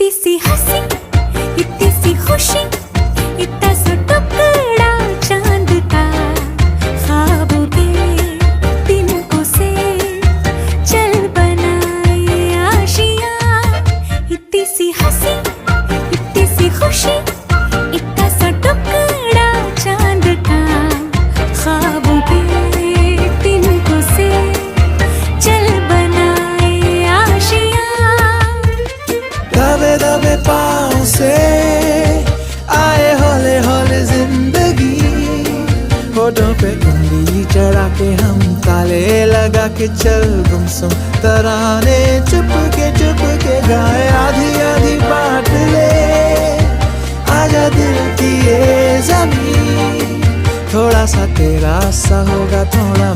इतनी सी हंसी, इतनी सी खुशी, इतना सा टुकड़ा चांद का, ख्वाबों के तिनकों से चल बनाए आशियां। इतनी सी हंसी, इतनी सी खुशी, इतना सा टुकड़ा चांद का, ख्वाबों के तिनकों से चल बनाए आशियां। दबे दबे पाँव से आए हौले हौले जिंदगी, होठों पे उंगली चढ़ा के हम ताले लगा के चल गुमसुम तराने चुप के गाए। आधी आधी बांट ले आजा दिल की ये ज़मीं, थोड़ा सा तेरा सा होगा थोड़ा